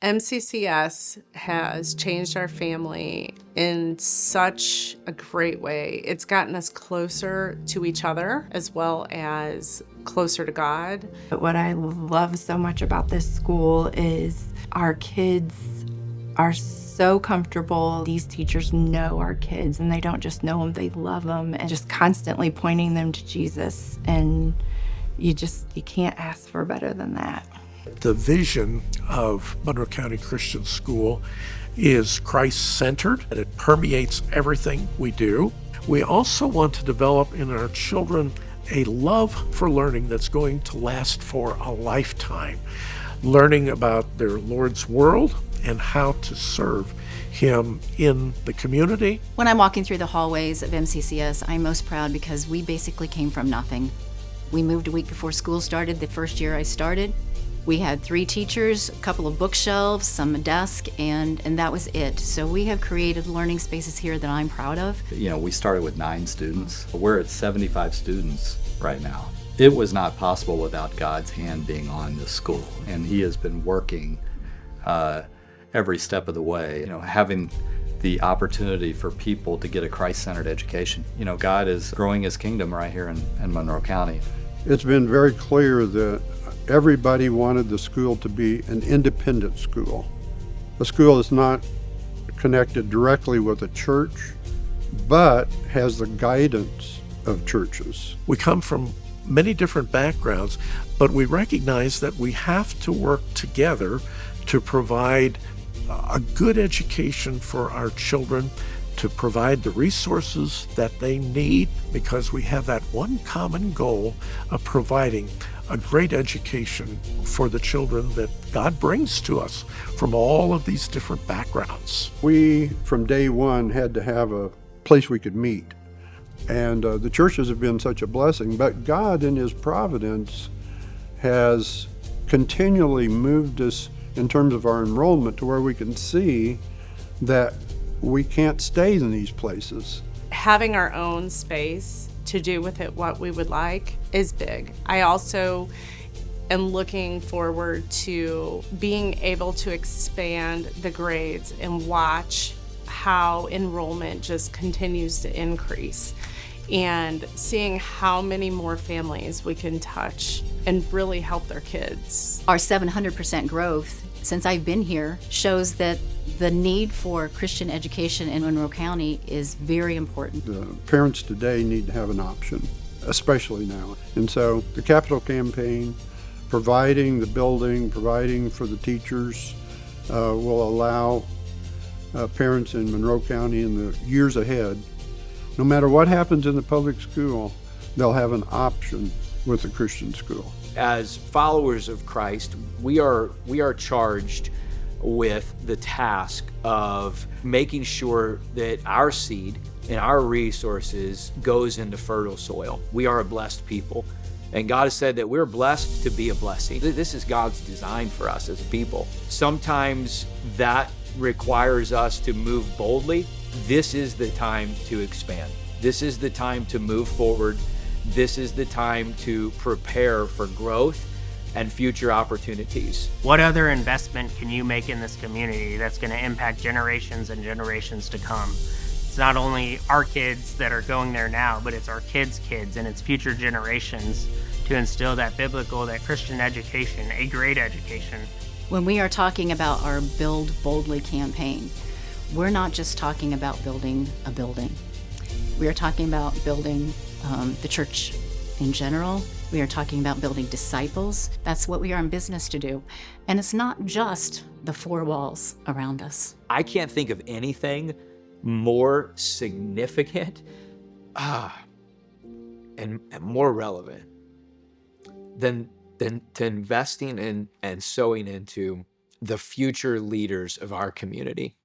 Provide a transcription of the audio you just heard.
MCCS has changed our family in such a great way. It's gotten us closer to each other as well as closer to God. But what I love so much about this school is our kids are so comfortable. These teachers know our kids, and they don't just know them, they love them, and just constantly pointing them to Jesus. And you can't ask for better than that. The vision of Monroe County Christian School is Christ-centered, and it permeates everything we do. We also want to develop in our children a love for learning that's going to last for a lifetime, learning about their Lord's world and how to serve Him in the community. When I'm walking through the hallways of MCCS, I'm most proud because we basically came from nothing. We moved a week before school started, the first year I started. We had 3 teachers, a couple of bookshelves, some desk, and that was it. So we have created learning spaces here that I'm proud of. We started with 9 students. We're at 75 students right now. It was not possible without God's hand being on the school, and He has been working every step of the way. Having the opportunity for people to get a Christ-centered education. God is growing His kingdom right here in Monroe County. It's been very clear that everybody wanted the school to be an independent school. A school that's not connected directly with a church, but has the guidance of churches. We come from many different backgrounds, but we recognize that we have to work together to provide a good education for our children, to provide the resources that they need, because we have that one common goal of providing a great education for the children that God brings to us from all of these different backgrounds. We, from day one, had to have a place we could meet. And the churches have been such a blessing, but God in His providence has continually moved us in terms of our enrollment to where we can see that we can't stay in these places. Having our own space to do with it what we would like is big. I also am looking forward to being able to expand the grades and watch how enrollment just continues to increase, and seeing how many more families we can touch and really help their kids. Our 700% growth since I've been here shows that the need for Christian education in Monroe County is very important. The parents today need to have an option, especially now. And so the capital campaign, providing the building, providing for the teachers, will allow parents in Monroe County in the years ahead, no matter what happens in the public school, they'll have an option with the Christian school. As followers of Christ, we are charged with the task of making sure that our seed and our resources goes into fertile soil. We are a blessed people, and God has said that we're blessed to be a blessing. This is God's design for us as a people. Sometimes that requires us to move boldly. This is the time to expand. This is the time to move forward. This is the time to prepare for growth and future opportunities. What other investment can you make in this community that's going to impact generations and generations to come? It's not only our kids that are going there now, but it's our kids' kids and it's future generations to instill that biblical, that Christian education, a great education. When we are talking about our Build Boldly campaign, we're not just talking about building a building. We are talking about building the church in general. We are talking about building disciples. That's what we are in business to do. And it's not just the 4 walls around us. I can't think of anything more significant and more relevant than to investing in and sowing into the future leaders of our community.